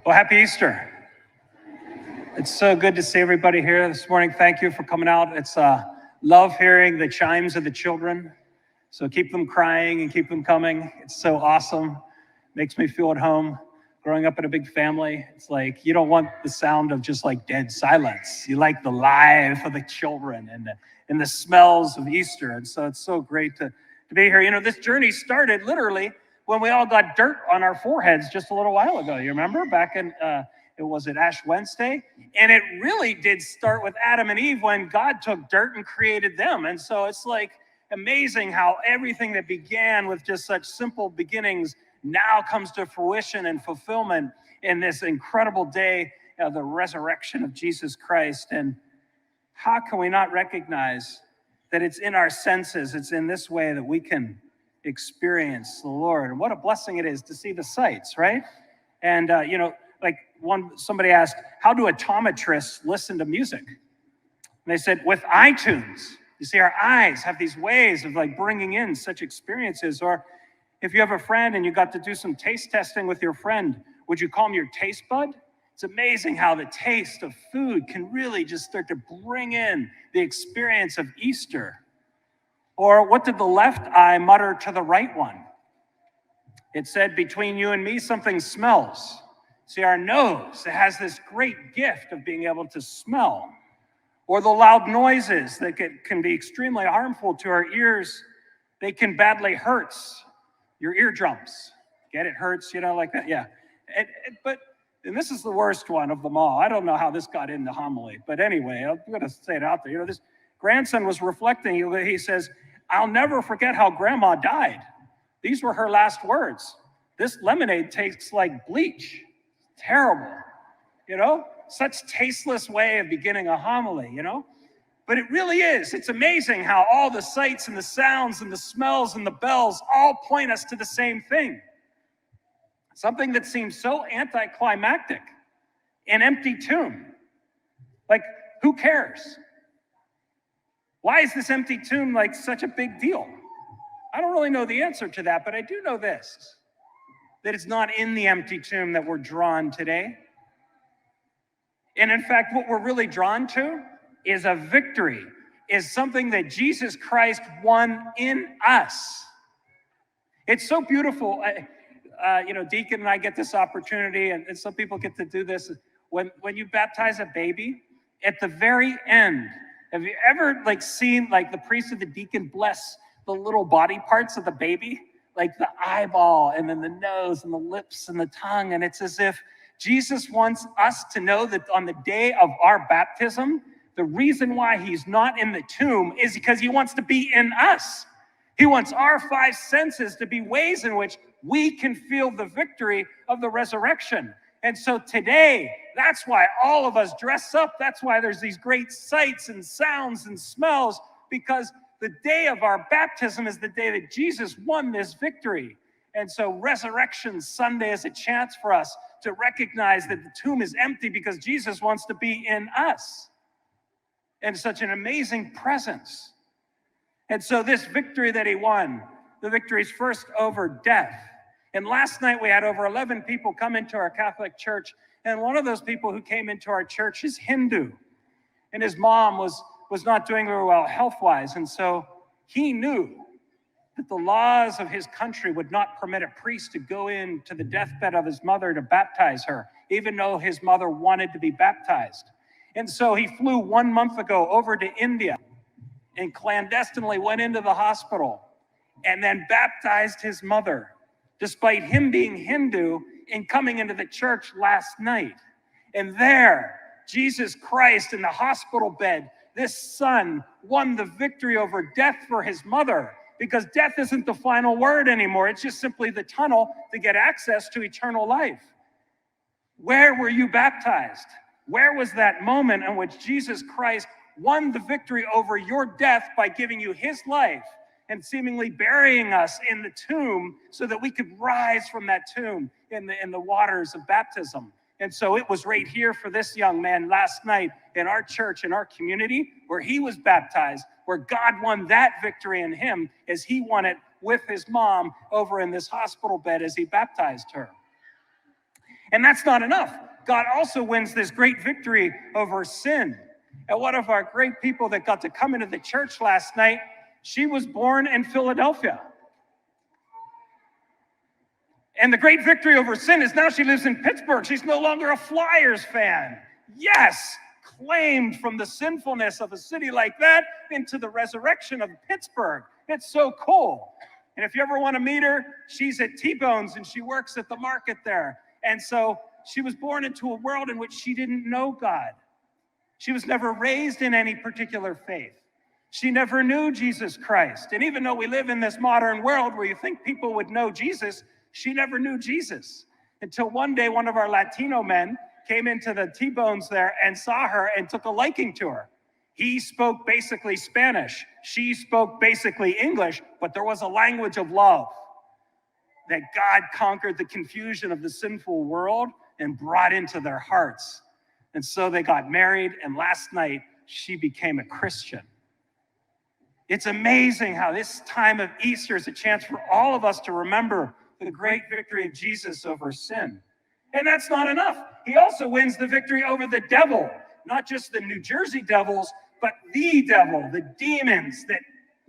Well, happy Easter. It's so good to see everybody here this morning. Thank you for coming out. It's love hearing the chimes of the children. So keep them crying and keep them coming. It's so awesome. Makes me feel at home. Growing up in a big family, it's like you don't want the sound of just like dead silence. You like the life of the children and the smells of Easter. And so it's so great to be here. You know, this journey started literally when we all got dirt on our foreheads just a little while ago. You remember back in it was at Ash Wednesday? And it really did start with Adam and Eve when God took dirt and created them. And so it's like amazing how everything that began with just such simple beginnings now comes to fruition and fulfillment in this incredible day of the resurrection of Jesus Christ. And how can we not recognize that it's in our senses, it's in this way that we can experience the Lord? And what a blessing it is to see the sights, right? And, you know, like somebody asked, how do optometrists listen to music? And they said, with iTunes. You see, our eyes have these ways of like bringing in such experiences. Or if you have a friend and you got to do some taste testing with your friend, would you call him your taste bud? It's amazing how the taste of food can really just start to bring in the experience of Easter. Or what did the left eye mutter to the right one? It said, between you and me, something smells. See, our nose, it has this great gift of being able to smell. Or the loud noises that can be extremely harmful to our ears. They can badly hurt your eardrums. Get it? Hurts, you know, like that? Yeah. And this is the worst one of them all. I don't know how this got in the homily. But anyway, I'm going to say it out there. You know, this grandson was reflecting. He says, I'll never forget how grandma died. These were her last words. This lemonade tastes like bleach. Terrible, you know, such tasteless way of beginning a homily, you know, but it really is. It's amazing how all the sights and the sounds and the smells and the bells all point us to the same thing. Something that seems so anticlimactic, an empty tomb. Like, who cares? Why is this empty tomb like such a big deal? I don't really know the answer to that, but I do know this. That it's not in the empty tomb that we're drawn today. And in fact, what we're really drawn to is a victory, is something that Jesus Christ won in us. It's so beautiful. You know, Deacon and I get this opportunity, and some people get to do this. When you baptize a baby, at the very end, have you ever like seen like the priest or the deacon bless the little body parts of the baby? Like the eyeball and then the nose and the lips and the tongue. And it's as if Jesus wants us to know that on the day of our baptism, the reason why he's not in the tomb is because he wants to be in us. He wants our five senses to be ways in which we can feel the victory of the resurrection. And so today, that's why all of us dress up. That's why there's these great sights and sounds and smells, because the day of our baptism is the day that Jesus won this victory. And so Resurrection Sunday is a chance for us to recognize that the tomb is empty because Jesus wants to be in us. And such an amazing presence. And so this victory that he won, the victory is first over death. And last night we had over 11 people come into our Catholic church. And one of those people who came into our church is Hindu. And his mom was not doing very well health-wise, and so he knew that the laws of his country would not permit a priest to go into the deathbed of his mother to baptize her, even though his mother wanted to be baptized. And so he flew 1 month ago over to India and clandestinely went into the hospital and then baptized his mother, despite him being Hindu and coming into the church last night. And there, Jesus Christ in the hospital bed, this son won the victory over death for his mother, because death isn't the final word anymore. It's just simply the tunnel to get access to eternal life. Where were you baptized? Where was that moment in which Jesus Christ won the victory over your death by giving you his life and seemingly burying us in the tomb so that we could rise from that tomb in the waters of baptism? And so it was right here for this young man last night in our church, in our community, where he was baptized, where God won that victory in him as he won it with his mom over in this hospital bed as he baptized her. And that's not enough. God also wins this great victory over sin. And one of our great people that got to come into the church last night, she was born in Philadelphia. And the great victory over sin is now she lives in Pittsburgh. She's no longer a Flyers fan. Yes, claimed from the sinfulness of a city like that into the resurrection of Pittsburgh. It's so cool. And if you ever want to meet her, she's at T-Bones and she works at the market there. And so she was born into a world in which she didn't know God. She was never raised in any particular faith. She never knew Jesus Christ. And even though we live in this modern world where you think people would know Jesus, she never knew Jesus until one day one of our Latino men came into the T-Bones there and saw her and took a liking to her. He spoke basically Spanish. She spoke basically English, but there was a language of love that God conquered the confusion of the sinful world and brought into their hearts. And so they got married, and last night she became a Christian. It's amazing how this time of Easter is a chance for all of us to remember the great victory of Jesus over sin. And that's not enough. He also wins the victory over the devil, not just the New Jersey devils, but the devil, the demons that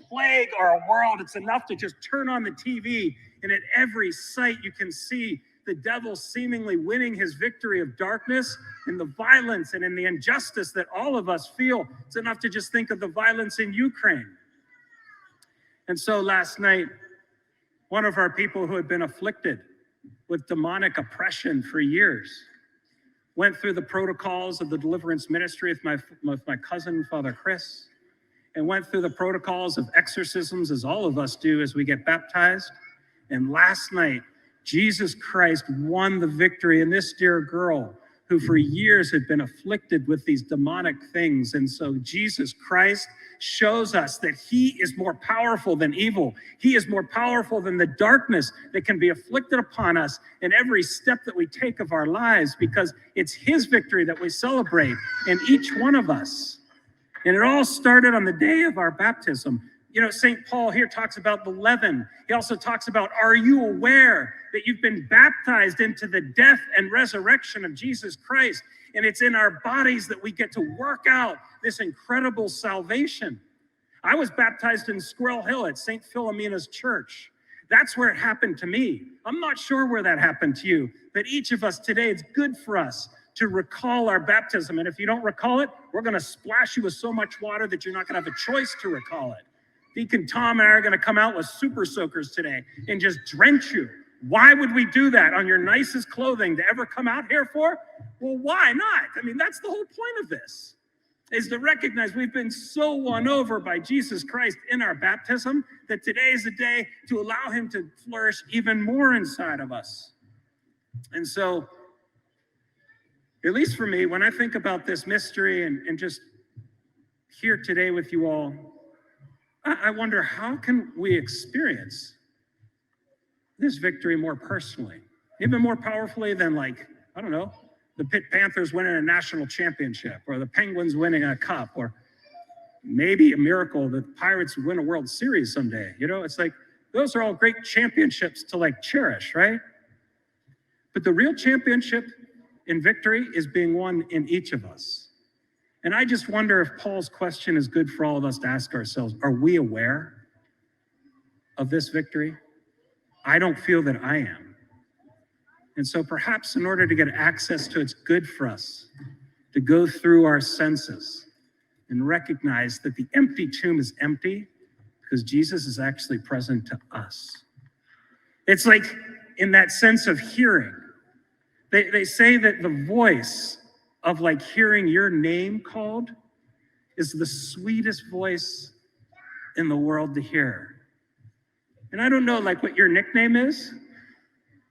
plague our world. It's enough to just turn on the TV, and at every sight you can see the devil seemingly winning his victory of darkness and the violence and in the injustice that all of us feel. It's enough to just think of the violence in Ukraine. And so last night, one of our people who had been afflicted with demonic oppression for years went through the protocols of the deliverance ministry with my cousin, Father Chris, and went through the protocols of exorcisms, as all of us do as we get baptized. And last night, Jesus Christ won the victory in this dear girl who for years had been afflicted with these demonic things. And so Jesus Christ shows us that he is more powerful than evil. He is more powerful than the darkness that can be afflicted upon us in every step that we take of our lives, because it's his victory that we celebrate in each one of us. And it all started on the day of our baptism. You know, St. Paul here talks about the leaven. He also talks about, are you aware that you've been baptized into the death and resurrection of Jesus Christ? And it's in our bodies that we get to work out this incredible salvation. I was baptized in Squirrel Hill at St. Philomena's Church. That's where it happened to me. I'm not sure where that happened to you, but each of us today, it's good for us to recall our baptism. And if you don't recall it, we're going to splash you with so much water that you're not going to have a choice to recall it. Deacon Tom and I are going to come out with super soakers today and just drench you. Why would we do that on your nicest clothing to ever come out here for? Well, why not? I mean, that's the whole point of this, is to recognize we've been so won over by Jesus Christ in our baptism that today is a day to allow him to flourish even more inside of us. And so, at least for me, when I think about this mystery and just here today with you all, I wonder, how can we experience this victory more personally, even more powerfully than, like, I don't know, the Pitt Panthers winning a national championship, or the Penguins winning a cup, or maybe a miracle that the Pirates win a World Series someday. You know, it's like, those are all great championships to, like, cherish, right? But the real championship in victory is being won in each of us. And I just wonder if Paul's question is good for all of us to ask ourselves. Are we aware of this victory? I don't feel that I am. And so perhaps in order to get access to it, it's good for us to go through our senses and recognize that the empty tomb is empty because Jesus is actually present to us. It's like in that sense of hearing. They say that the voice of, like, hearing your name called is the sweetest voice in the world to hear. And I don't know, like, what your nickname is,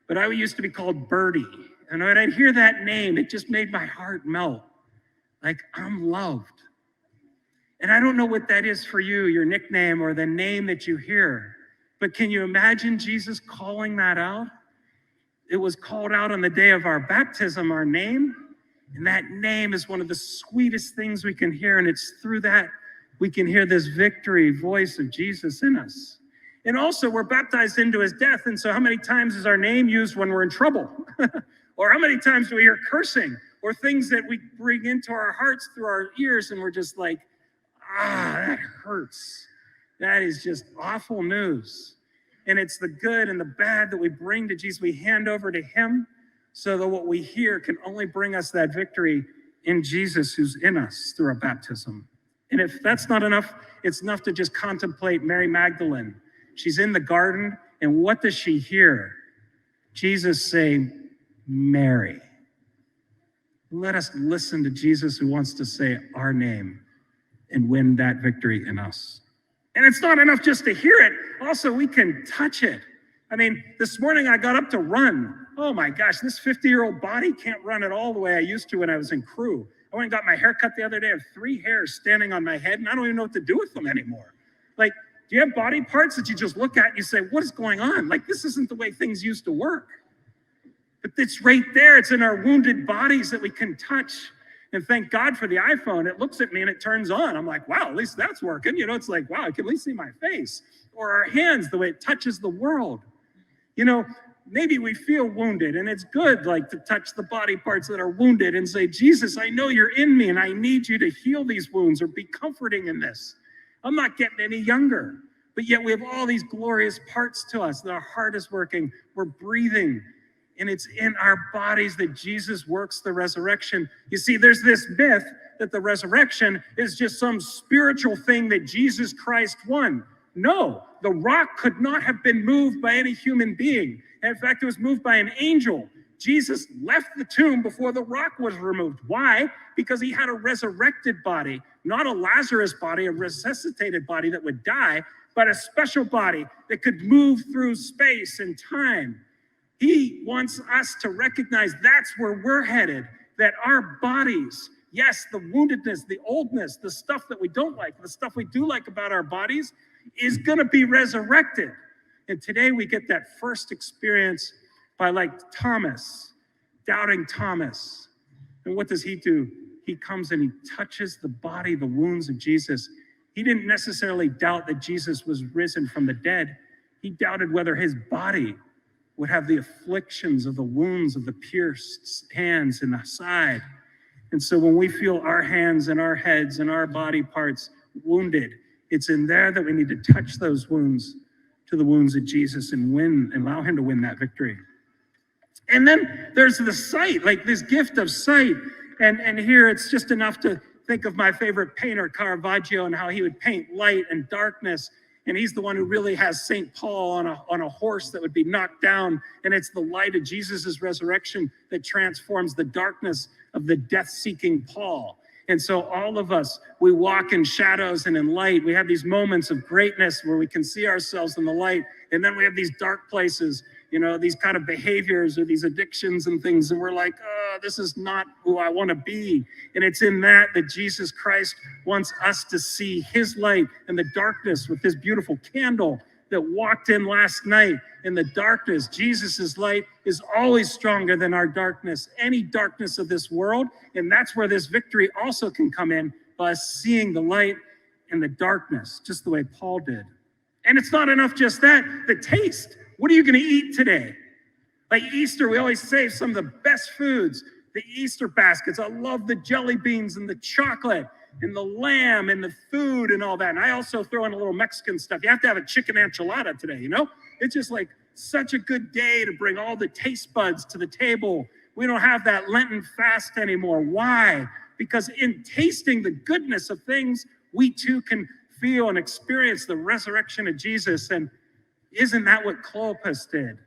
but I used to be called Birdie. And when I'd hear that name, it just made my heart melt. Like, I'm loved. And I don't know what that is for you, your nickname or the name that you hear, but can you imagine Jesus calling that out? It was called out on the day of our baptism, our name. And that name is one of the sweetest things we can hear. And it's through that we can hear this victory voice of Jesus in us. And also, we're baptized into his death. And so how many times is our name used when we're in trouble? Or how many times do we hear cursing or things that we bring into our hearts through our ears and we're just like, that hurts. That is just awful news. And it's the good and the bad that we bring to Jesus. We hand over to him so that what we hear can only bring us that victory in Jesus who's in us through our baptism. And if that's not enough, it's enough to just contemplate Mary Magdalene. She's in the garden, and what does she hear? Jesus say, Mary. Let us listen to Jesus who wants to say our name and win that victory in us. And it's not enough just to hear it. Also, we can touch it. I mean, this morning I got up to run. Oh my gosh, this 50-year-old body can't run at all the way I used to when I was in crew. I went and got my hair cut the other day. I have 3 hairs standing on my head, and I don't even know what to do with them anymore. Like, do you have body parts that you just look at and you say, what is going on? Like, this isn't the way things used to work. But it's right there. It's in our wounded bodies that we can touch. And thank God for the iPhone. It looks at me and it turns on. I'm like, wow, at least that's working. You know, it's like, wow, I can at least see my face. Or our hands, the way it touches the world. You know, maybe we feel wounded, and it's good, like, to touch the body parts that are wounded and say, Jesus, I know you're in me, and I need you to heal these wounds or be comforting in this. I'm not getting any younger, but yet we have all these glorious parts to us. Our heart is working. We're breathing. And it's in our bodies that Jesus works the resurrection. You see, there's this myth that the resurrection is just some spiritual thing that Jesus Christ won. No, the rock could not have been moved by any human being. In fact, it was moved by an angel. Jesus left the tomb before the rock was removed. Why? Because he had a resurrected body, not a Lazarus body, a resuscitated body that would die, but a special body that could move through space and time. He wants us to recognize that's where we're headed, that our bodies, yes, the woundedness, the oldness, the stuff that we don't like, the stuff we do like about our bodies is going to be resurrected. And today we get that first experience by, like, Thomas, doubting Thomas. And what does he do? He comes and he touches the body, the wounds of Jesus. He didn't necessarily doubt that Jesus was risen from the dead. He doubted whether his body would have the afflictions of the wounds of the pierced hands in the side. And so when we feel our hands and our heads and our body parts wounded, it's in there that we need to touch those wounds to the wounds of Jesus and win and allow him to win that victory. And then there's the sight, like this gift of sight. And here it's just enough to think of my favorite painter, Caravaggio, and how he would paint light and darkness. And he's the one who really has St. Paul on a horse that would be knocked down. And it's the light of Jesus's resurrection that transforms the darkness of the death-seeking Paul. And so all of us, we walk in shadows and in light. We have these moments of greatness where we can see ourselves in the light. And then we have these dark places, you know, these kind of behaviors or these addictions and things. And we're like, oh, this is not who I want to be. And it's in that Jesus Christ wants us to see his light in the darkness with this beautiful candle that walked in last night in the darkness. Jesus's light is always stronger than our darkness, any darkness of this world. And that's where this victory also can come in, by us seeing the light in the darkness, just the way Paul did. And it's not enough just that, the taste. What are you going to eat today? Like Easter, we always save some of the best foods, the Easter baskets. I love the jelly beans and the chocolate and the lamb and the food and all that. And I also throw in a little Mexican stuff. You have to have a chicken enchilada today, you know? It's just like such a good day to bring all the taste buds to the table. We don't have that Lenten fast anymore. Why? Because in tasting the goodness of things, we too can feel and experience the resurrection of Jesus. And isn't that what Clopas did?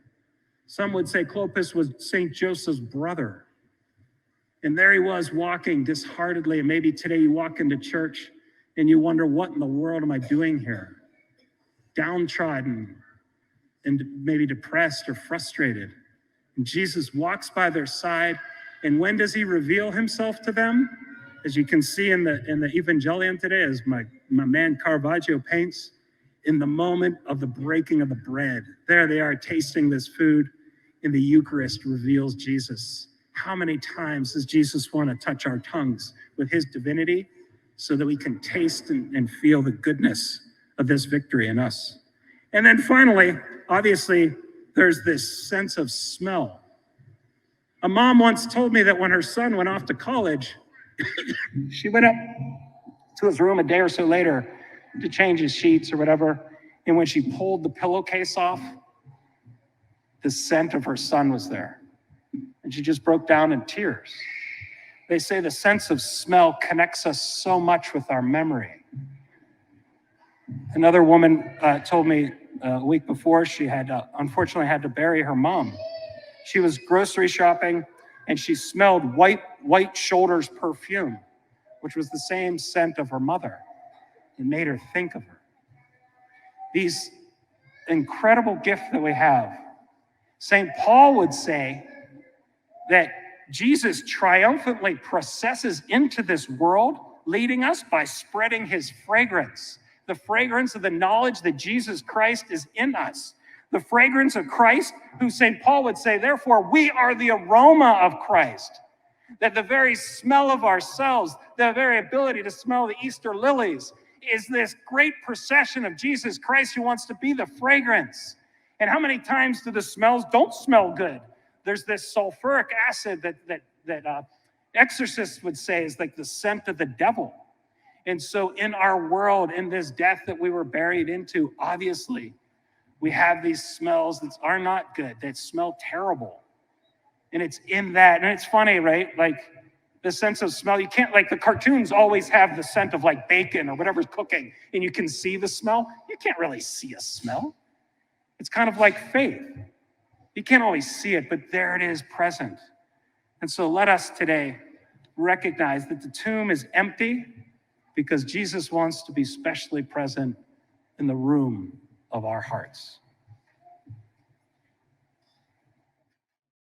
Some would say Clopas was St. Joseph's brother. And there he was walking disheartedly. And maybe today you walk into church and you wonder, what in the world am I doing here? Downtrodden and maybe depressed or frustrated. And Jesus walks by their side. And when does he reveal himself to them? As you can see in the Evangelion today, as my man Caravaggio paints, in the moment of the breaking of the bread. There they are tasting this food in the Eucharist reveals Jesus. How many times does Jesus want to touch our tongues with his divinity so that we can taste and feel the goodness of this victory in us? And then finally, obviously, there's this sense of smell. A mom once told me that when her son went off to college, she went up to his room a day or so later to change his sheets or whatever. And when she pulled the pillowcase off, the scent of her son was there. And she just broke down in tears. They say the sense of smell connects us so much with our memory. Another woman told me a week before she had unfortunately had to bury her mom. She was grocery shopping and she smelled White Shoulders perfume, which was the same scent of her mother. It made her think of her. These incredible gifts that we have. St. Paul would say that Jesus triumphantly processes into this world, leading us by spreading his fragrance, the fragrance of the knowledge that Jesus Christ is in us, the fragrance of Christ, who St. Paul would say, therefore, we are the aroma of Christ, that the very smell of ourselves, the very ability to smell the Easter lilies, is this great procession of Jesus Christ who wants to be the fragrance. And how many times do the smells don't smell good? There's this sulfuric acid that exorcists would say is like the scent of the devil. And so in our world, in this death that we were buried into, obviously, we have these smells that are not good, that smell terrible. And it's in that, and it's funny, right? Like the sense of smell, you can't, like the cartoons always have the scent of like bacon or whatever's cooking, and you can see the smell. You can't really see a smell. It's kind of like faith. You can't always see it, but there it is present. And so let us today recognize that the tomb is empty because Jesus wants to be specially present in the room of our hearts.